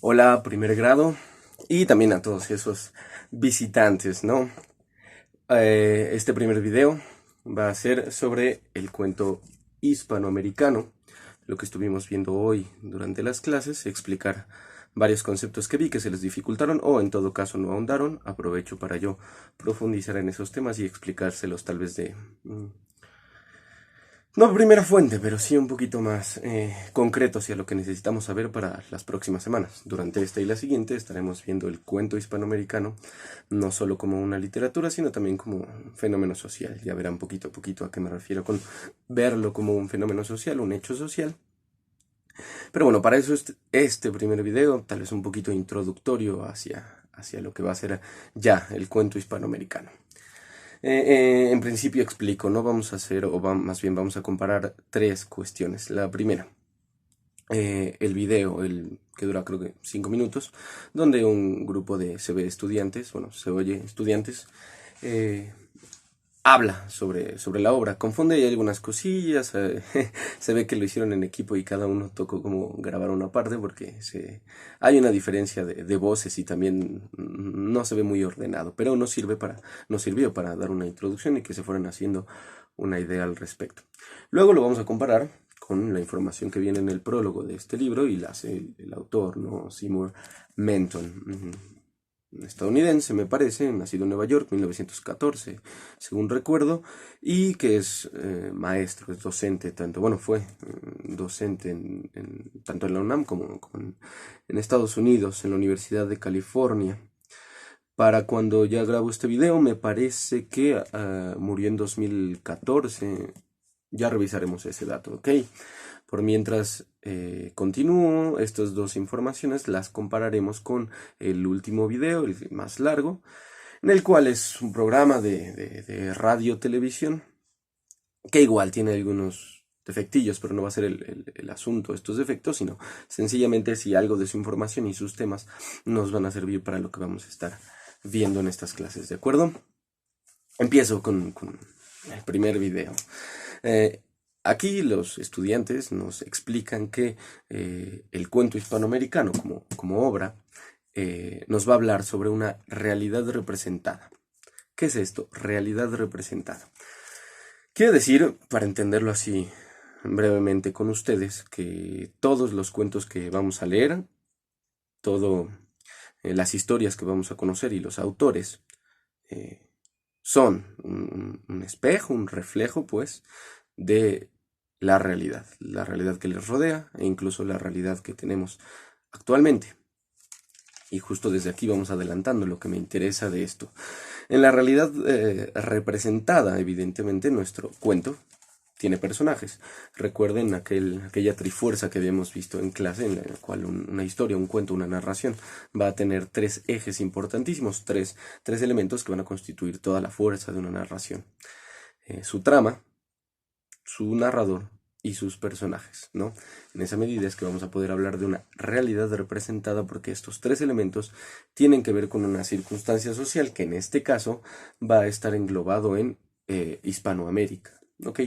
Hola, primer grado, y también a todos esos visitantes, ¿no? Este primer video va a ser sobre el cuento hispanoamericano, lo que estuvimos viendo hoy durante las clases, explicar varios conceptos que vi que se les dificultaron o en todo caso no ahondaron. Aprovecho para yo profundizar en esos temas y explicárselos tal vez de no primera fuente, pero sí un poquito más concreto hacia lo que necesitamos saber para las próximas semanas. Durante esta y la siguiente estaremos viendo el cuento hispanoamericano, no solo como una literatura, sino también como un fenómeno social. Ya verán poquito a poquito a qué me refiero con verlo como un fenómeno social, un hecho social. Pero bueno, para eso este primer video, tal vez un poquito introductorio hacia lo que va a ser ya el cuento hispanoamericano. En principio explico, no vamos a hacer, más bien vamos a comparar tres cuestiones. La primera, el video, el que dura creo que 5 minutos, donde un grupo de se ve estudiantes, bueno, se oye estudiantes, eh, habla sobre la obra, confunde ahí algunas cosillas, se ve que lo hicieron en equipo y cada uno tocó como grabar una parte porque hay una diferencia de voces y también no se ve muy ordenado, pero nos sirvió para dar una introducción y que se fueran haciendo una idea al respecto. Luego lo vamos a comparar con la información que viene en el prólogo de este libro y la hace el autor, ¿no? Seymour Menton. Estadounidense, me parece, nacido en Nueva York, 1914, según recuerdo, y que es maestro, es docente, fue docente tanto en la UNAM como en Estados Unidos, en la Universidad de California. Para cuando ya grabo este video, me parece que murió en 2014. Ya revisaremos ese dato, ¿ok? Por mientras continúo, estas dos informaciones las compararemos con el último video, el más largo, en el cual es un programa de radio-televisión, que igual tiene algunos defectillos, pero no va a ser el asunto estos defectos, sino sencillamente si algo de su información y sus temas nos van a servir para lo que vamos a estar viendo en estas clases, ¿de acuerdo? Empiezo con el primer video. Eh, Aquí los estudiantes nos explican que el cuento hispanoamericano como obra nos va a hablar sobre una realidad representada. ¿Qué es esto? Realidad representada. Quiere decir, para entenderlo así brevemente con ustedes, que todos los cuentos que vamos a leer, todas las historias que vamos a conocer y los autores eh, son un espejo, un reflejo, pues, de la realidad que les rodea e incluso la realidad que tenemos actualmente. Y justo desde aquí vamos adelantando lo que me interesa de esto. En la realidad representada, evidentemente, nuestro cuento tiene personajes. Recuerden aquella trifuerza que habíamos visto en clase, en la cual una historia, un cuento, una narración va a tener tres ejes importantísimos, tres elementos que van a constituir toda la fuerza de una narración. Su trama, su narrador y sus personajes, ¿no? En esa medida es que vamos a poder hablar de una realidad representada porque estos tres elementos tienen que ver con una circunstancia social que en este caso va a estar englobado en Hispanoamérica, ¿ok?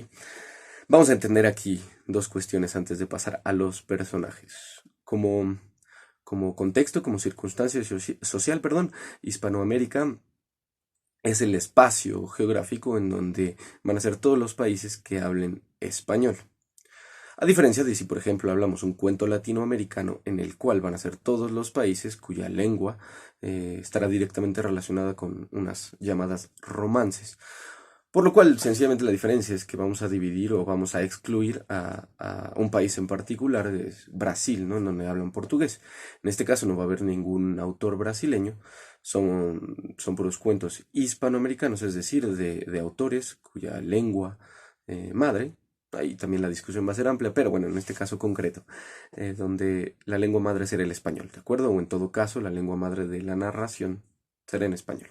Vamos a entender aquí dos cuestiones antes de pasar a los personajes. Como contexto, como circunstancia social, perdón, Hispanoamérica es el espacio geográfico en donde van a ser todos los países que hablen español. A diferencia de si, por ejemplo, hablamos un cuento latinoamericano en el cual van a ser todos los países cuya lengua estará directamente relacionada con unas llamadas romances. Por lo cual, sencillamente la diferencia es que vamos a dividir o vamos a excluir a un país en particular, es Brasil, ¿no? En donde hablan portugués. En este caso no va a haber ningún autor brasileño, son puros cuentos hispanoamericanos, es decir, de autores cuya lengua madre, ahí también la discusión va a ser amplia, pero bueno, en este caso concreto, donde la lengua madre será el español, ¿de acuerdo? O en todo caso, la lengua madre de la narración será en español.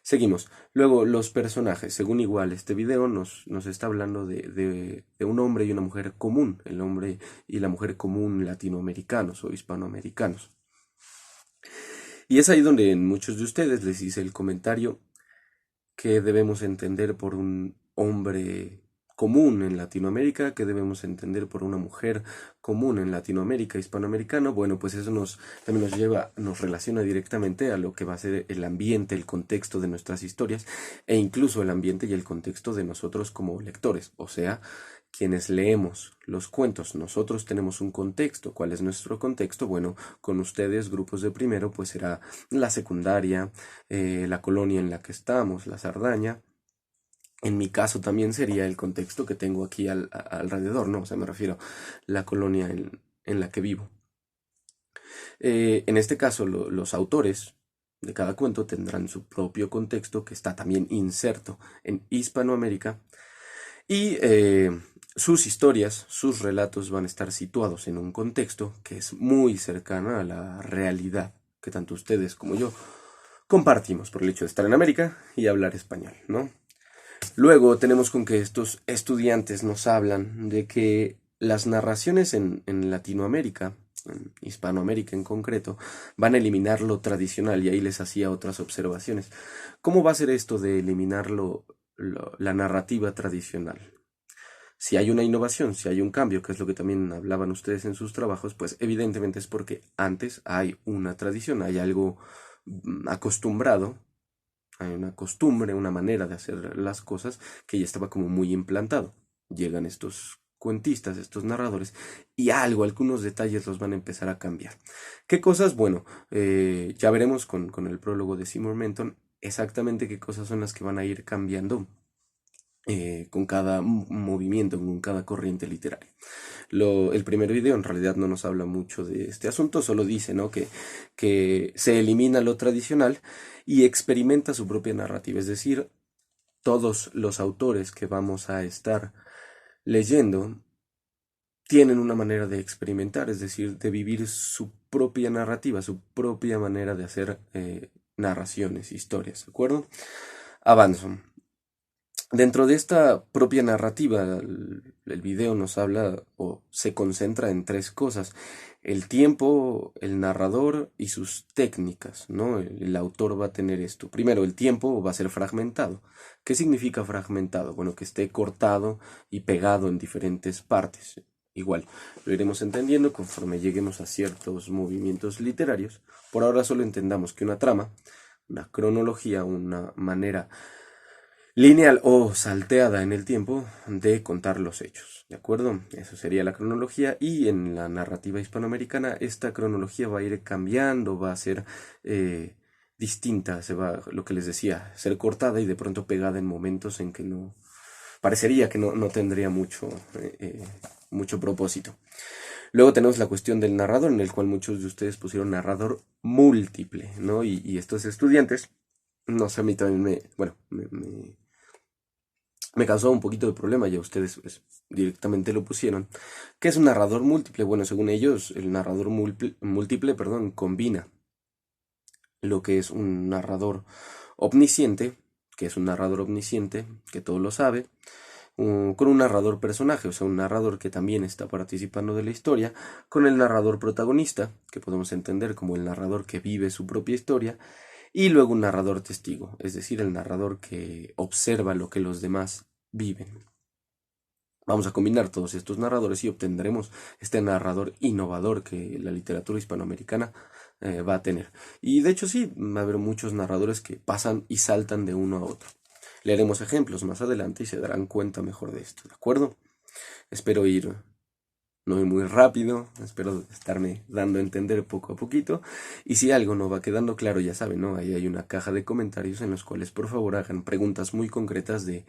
Seguimos. Luego, los personajes. Según igual, este video nos está hablando de un hombre y una mujer común. El hombre y la mujer común latinoamericanos o hispanoamericanos. Y es ahí donde en muchos de ustedes les hice el comentario que debemos entender por un hombre común en Latinoamérica, qué debemos entender por una mujer común en Latinoamérica, hispanoamericano. Bueno, pues eso también nos relaciona directamente a lo que va a ser el ambiente, el contexto de nuestras historias e incluso el ambiente y el contexto de nosotros como lectores, o sea, quienes leemos los cuentos. Nosotros tenemos un contexto. ¿Cuál es nuestro contexto? Bueno, con ustedes, grupos de primero, pues será la secundaria, la colonia en la que estamos, la Sardaña. En mi caso también sería el contexto que tengo aquí alrededor, ¿no? O sea, me refiero a la colonia en la que vivo. En este caso, los autores de cada cuento tendrán su propio contexto que está también inserto en Hispanoamérica y sus historias, sus relatos van a estar situados en un contexto que es muy cercano a la realidad que tanto ustedes como yo compartimos por el hecho de estar en América y hablar español, ¿no? Luego tenemos con que estos estudiantes nos hablan de que las narraciones en Latinoamérica, en Hispanoamérica en concreto, van a eliminar lo tradicional y ahí les hacía otras observaciones. ¿Cómo va a ser esto de eliminar la narrativa tradicional? Si hay una innovación, si hay un cambio, que es lo que también hablaban ustedes en sus trabajos, pues evidentemente es porque antes hay una tradición, hay algo acostumbrado, hay una costumbre, una manera de hacer las cosas que ya estaba como muy implantado. Llegan estos cuentistas, estos narradores, y algunos detalles los van a empezar a cambiar. ¿Qué cosas? Bueno, ya veremos con el prólogo de Seymour Menton exactamente qué cosas son las que van a ir cambiando con cada movimiento, con cada corriente literaria. El primer video en realidad no nos habla mucho de este asunto, solo dice, ¿no?, que se elimina lo tradicional y experimenta su propia narrativa, es decir, todos los autores que vamos a estar leyendo tienen una manera de experimentar, es decir, de vivir su propia narrativa, su propia manera de hacer narraciones, historias, ¿de acuerdo? Avanzo. Dentro de esta propia narrativa, el video nos habla o se concentra en tres cosas: el tiempo, el narrador y sus técnicas, ¿no? El autor va a tener esto. Primero, el tiempo va a ser fragmentado. ¿Qué significa fragmentado? Bueno, que esté cortado y pegado en diferentes partes. Igual, lo iremos entendiendo conforme lleguemos a ciertos movimientos literarios. Por ahora solo entendamos que una trama, una cronología, una manera lineal o salteada en el tiempo de contar los hechos, ¿de acuerdo? Eso sería la cronología, y en la narrativa hispanoamericana esta cronología va a ir cambiando, va a ser distinta, lo que les decía, ser cortada y de pronto pegada en momentos en que no, parecería que no tendría mucho propósito. Luego tenemos la cuestión del narrador, en el cual muchos de ustedes pusieron narrador múltiple, ¿no? Y estos estudiantes, no sé, a mí también me causó un poquito de problema, ya ustedes pues, directamente lo pusieron. ¿Qué es un narrador múltiple? Bueno, según ellos, el narrador múltiple, combina lo que es un narrador omnisciente, que es un narrador omnisciente, que todo lo sabe, con un narrador personaje, o sea, un narrador que también está participando de la historia, con el narrador protagonista, que podemos entender como el narrador que vive su propia historia, y luego un narrador testigo, es decir, el narrador que observa lo que los demás viven. Vamos a combinar todos estos narradores y obtendremos este narrador innovador que la literatura hispanoamericana va a tener. Y de hecho sí, va a haber muchos narradores que pasan y saltan de uno a otro. Leeremos ejemplos más adelante y se darán cuenta mejor de esto, ¿de acuerdo? Espero ir no muy rápido, espero estarme dando a entender poco a poquito, y si algo no va quedando claro, ya saben, ¿no? Ahí hay una caja de comentarios en los cuales por favor hagan preguntas muy concretas de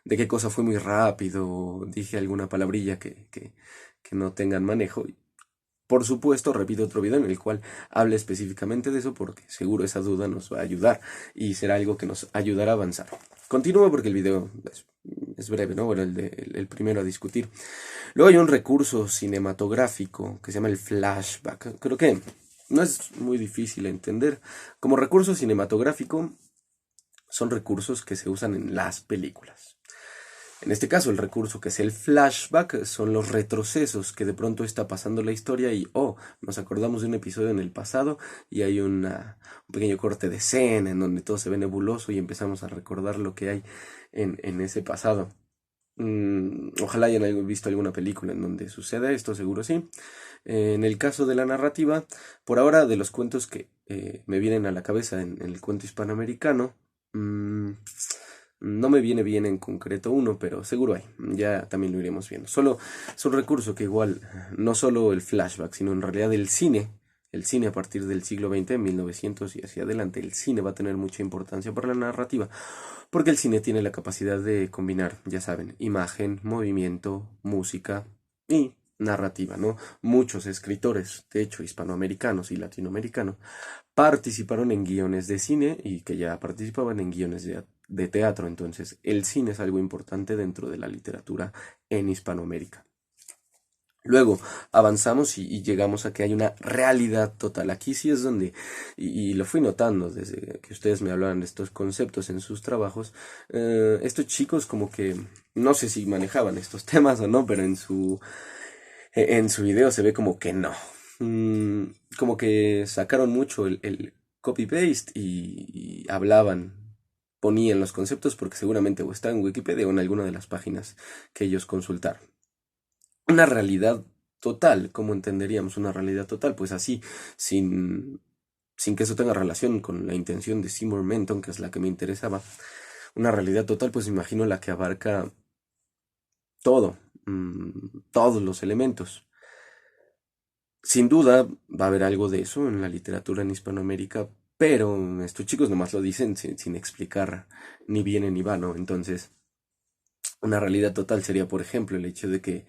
qué cosa fue muy rápido, dije alguna palabrilla que no tengan manejo. Por supuesto, repito otro video en el cual hable específicamente de eso, porque seguro esa duda nos va a ayudar y será algo que nos ayudará a avanzar. Continúo porque el video es breve, ¿no? Bueno, el primero a discutir. Luego hay un recurso cinematográfico que se llama el flashback. Creo que no es muy difícil de entender. Como recurso cinematográfico, son recursos que se usan en las películas. En este caso, el recurso que es el flashback son los retrocesos, que de pronto está pasando la historia y, nos acordamos de un episodio en el pasado y hay un pequeño corte de escena en donde todo se ve nebuloso y empezamos a recordar lo que hay en ese pasado. Ojalá hayan visto alguna película en donde suceda esto, seguro sí. En el caso de la narrativa, por ahora de los cuentos que me vienen a la cabeza en el cuento hispanoamericano, mm, no me viene bien en concreto uno, pero seguro hay, ya también lo iremos viendo. Solo es un recurso que igual, no solo el flashback, sino en realidad el cine a partir del siglo XX, 1900 y hacia adelante, el cine va a tener mucha importancia para la narrativa, porque el cine tiene la capacidad de combinar, ya saben, imagen, movimiento, música y narrativa, ¿no? Muchos escritores, de hecho, hispanoamericanos y latinoamericanos, participaron en guiones de cine y que ya participaban en guiones de teatro. Entonces, el cine es algo importante dentro de la literatura en Hispanoamérica. Luego avanzamos y llegamos a que hay una realidad total. Aquí sí es donde, y lo fui notando desde que ustedes me hablaban de estos conceptos en sus trabajos, estos chicos como que, no sé si manejaban estos temas o no, pero en su video se ve como que no. Como que sacaron mucho el copy-paste y hablaban, ponían los conceptos porque seguramente o está en Wikipedia o en alguna de las páginas que ellos consultaron. Una realidad total, ¿cómo entenderíamos una realidad total? Pues así, sin, sin que eso tenga relación con la intención de Seymour Menton, que es la que me interesaba. Una realidad total, pues imagino la que abarca todo, todos los elementos. Sin duda va a haber algo de eso en la literatura en Hispanoamérica, pero estos chicos nomás lo dicen sin explicar ni viene ni va, ¿no? Entonces, una realidad total sería, por ejemplo, el hecho de que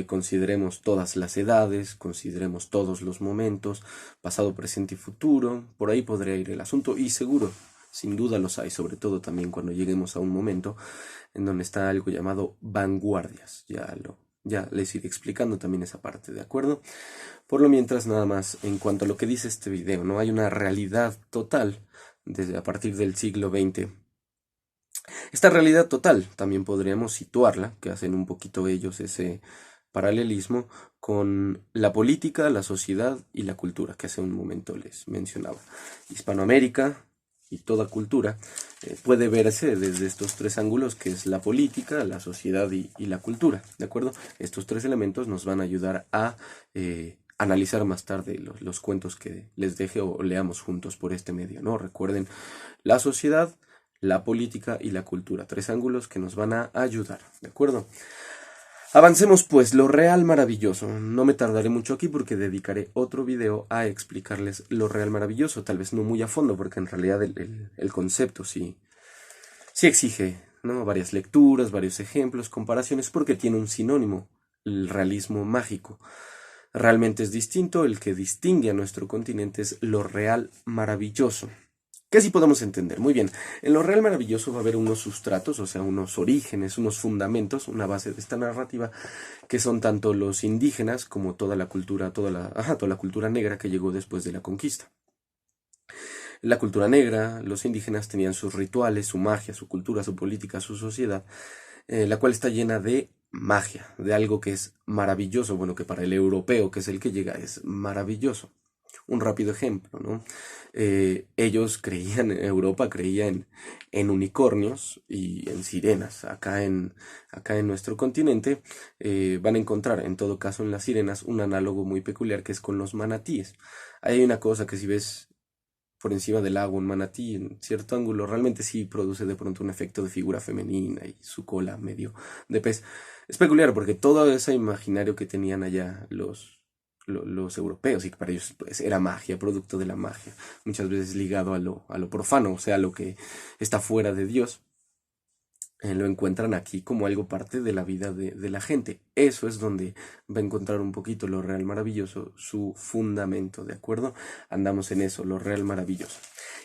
consideremos todas las edades, consideremos todos los momentos, pasado, presente y futuro. Por ahí podría ir el asunto y seguro, sin duda los hay, sobre todo también cuando lleguemos a un momento en donde está algo llamado vanguardias. Ya les iré explicando también esa parte, ¿de acuerdo? Por lo mientras, nada más, en cuanto a lo que dice este video, ¿no? Hay una realidad total desde a partir del siglo XX. Esta realidad total también podríamos situarla, que hacen un poquito ellos ese paralelismo con la política, la sociedad y la cultura, que hace un momento les mencionaba. Hispanoamérica y toda cultura puede verse desde estos tres ángulos, que es la política, la sociedad y la cultura, ¿de acuerdo? Estos tres elementos nos van a ayudar a analizar más tarde los cuentos que les deje o leamos juntos por este medio, ¿no? Recuerden, la sociedad, la política y la cultura. Tres ángulos que nos van a ayudar, ¿de acuerdo? Avancemos pues, lo real maravilloso. No me tardaré mucho aquí porque dedicaré otro video a explicarles lo real maravilloso. Tal vez no muy a fondo porque en realidad el concepto sí exige, ¿no? Varias lecturas, varios ejemplos, comparaciones, porque tiene un sinónimo, el realismo mágico. Realmente es distinto, el que distingue a nuestro continente es lo real maravilloso. ¿Qué sí podemos entender? Muy bien, en lo real maravilloso va a haber unos sustratos, o sea, unos orígenes, unos fundamentos, una base de esta narrativa, que son tanto los indígenas como toda la cultura, toda la cultura negra que llegó después de la conquista. La cultura negra, los indígenas tenían sus rituales, su magia, su cultura, su política, su sociedad, la cual está llena de magia, de algo que es maravilloso, bueno, que para el europeo, que es el que llega, es maravilloso. Un rápido ejemplo, ¿no? Ellos creían, Europa creía en unicornios y en sirenas. Acá en nuestro continente van a encontrar, en todo caso, en las sirenas, un análogo muy peculiar que es con los manatíes. Hay una cosa que si ves por encima del agua un manatí en cierto ángulo, realmente sí produce de pronto un efecto de figura femenina y su cola medio de pez. Es peculiar porque todo ese imaginario que tenían allá los europeos y que para ellos pues, era magia, producto de la magia, muchas veces ligado a lo profano, o sea, a lo que está fuera de Dios, lo encuentran aquí como algo parte de la vida de la gente. Eso es donde va a encontrar un poquito lo real maravilloso, su fundamento, ¿de acuerdo? Andamos en eso, lo real maravilloso.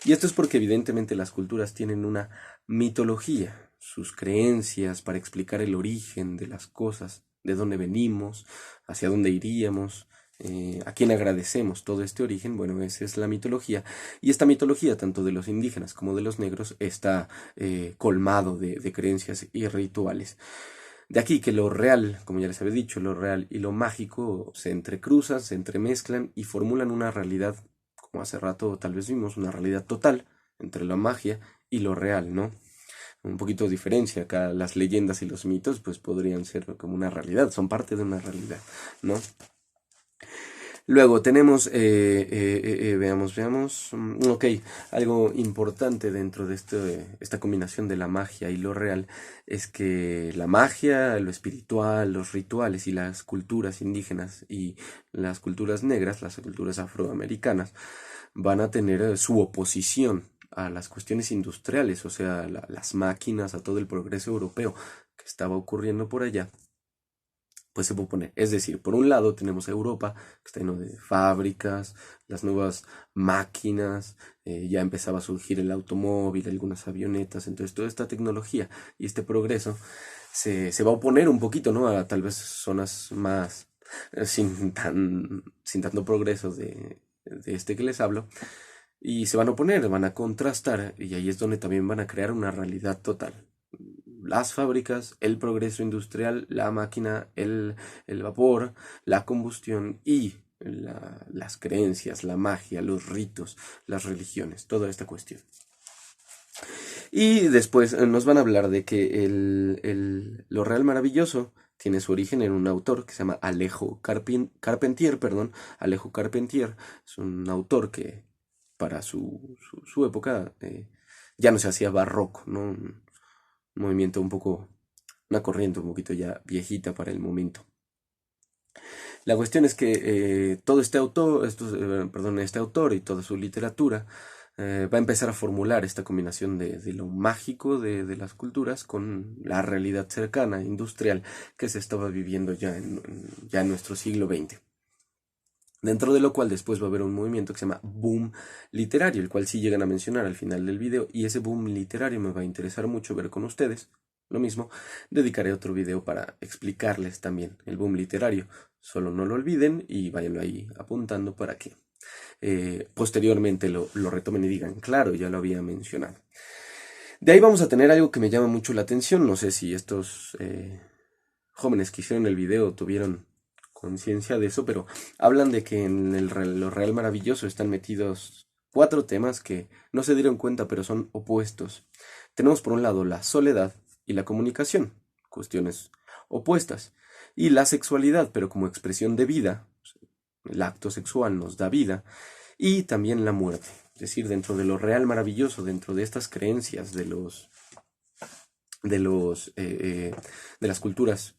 Y esto es porque evidentemente las culturas tienen una mitología, sus creencias para explicar el origen de las cosas, de dónde venimos, hacia dónde iríamos, a quién agradecemos todo este origen. Bueno, esa es la mitología. Y esta mitología, tanto de los indígenas como de los negros, está colmado de creencias y rituales. De aquí que lo real, como ya les había dicho, lo real y lo mágico se entrecruzan, se entremezclan y formulan una realidad, como hace rato tal vez vimos, una realidad total entre la magia y lo real, ¿no? un poquito de diferencia. Acá las leyendas y los mitos pues podrían ser como una realidad, son parte de una realidad, ¿no? Luego tenemos, veamos, ok, algo importante dentro de esta combinación de la magia y lo real es que la magia, lo espiritual, los rituales y las culturas indígenas y las culturas negras, las culturas afroamericanas, van a tener su oposición a las cuestiones industriales, o sea, las máquinas, a todo el progreso europeo que estaba ocurriendo por allá, pues se puede poner. Es decir, por un lado tenemos a Europa, que está lleno de fábricas, las nuevas máquinas, ya empezaba a surgir el automóvil, algunas avionetas, entonces toda esta tecnología y este progreso se va a oponer un poquito, ¿no? A tal vez zonas más sin tanto progreso de este que les hablo, y se van a oponer, van a contrastar, y ahí es donde también van a crear una realidad total. Las fábricas, el progreso industrial, la máquina, el vapor, la combustión y las creencias, la magia, los ritos, las religiones, toda esta cuestión. Y después nos van a hablar de que lo real maravilloso tiene su origen en un autor que se llama Carpentier, perdón. Alejo Carpentier es un autor que para su época ya no se hacía barroco, ¿no? Un movimiento un poco, una corriente un poquito ya viejita para el momento. La cuestión es que todo este autor, este autor y toda su literatura va a empezar a formular esta combinación de lo mágico de las culturas con la realidad cercana, industrial, que se estaba viviendo ya en nuestro siglo XX. Dentro de lo cual después va a haber un movimiento que se llama boom literario, el cual sí llegan a mencionar al final del video, y ese boom literario me va a interesar mucho ver con ustedes. Lo mismo, dedicaré otro video para explicarles también el boom literario. Solo no lo olviden y váyanlo ahí apuntando para que posteriormente lo retomen y digan, claro, ya lo había mencionado. De ahí vamos a tener algo que me llama mucho la atención. No sé si estos jóvenes que hicieron el video tuvieron conciencia de eso, pero hablan de que en lo real maravilloso están metidos 4 temas que no se dieron cuenta, pero son opuestos. Tenemos por un lado la soledad y la comunicación, cuestiones opuestas, y la sexualidad, pero como expresión de vida, el acto sexual nos da vida, y también la muerte, es decir, dentro de lo real maravilloso, dentro de estas creencias de las culturas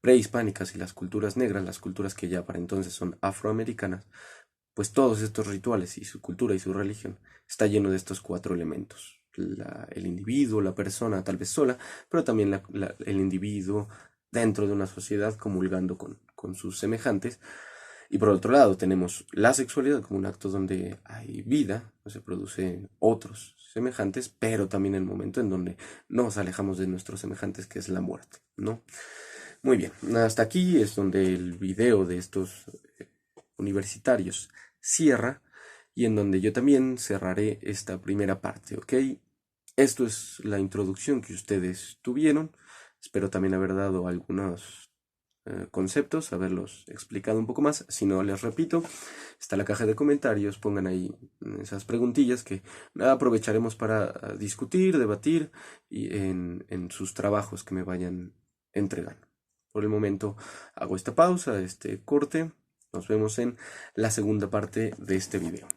prehispánicas y las culturas negras, las culturas que ya para entonces son afroamericanas, pues todos estos rituales y su cultura y su religión está lleno de estos 4 elementos. El individuo, la persona tal vez sola, pero también el individuo dentro de una sociedad comulgando con sus semejantes. Y por otro lado tenemos la sexualidad como un acto donde hay vida, se producen otros semejantes, pero también el momento en donde nos alejamos de nuestros semejantes, que es la muerte, ¿no? Muy bien, hasta aquí es donde el video de estos universitarios cierra y en donde yo también cerraré esta primera parte, ¿ok? Esto es la introducción que ustedes tuvieron. Espero también haber dado algunos conceptos, haberlos explicado un poco más. Si no, les repito, está la caja de comentarios, pongan ahí esas preguntillas que aprovecharemos para discutir, debatir y en sus trabajos que me vayan entregando. Por el momento hago esta pausa, este corte. Nos vemos en la segunda parte de este video.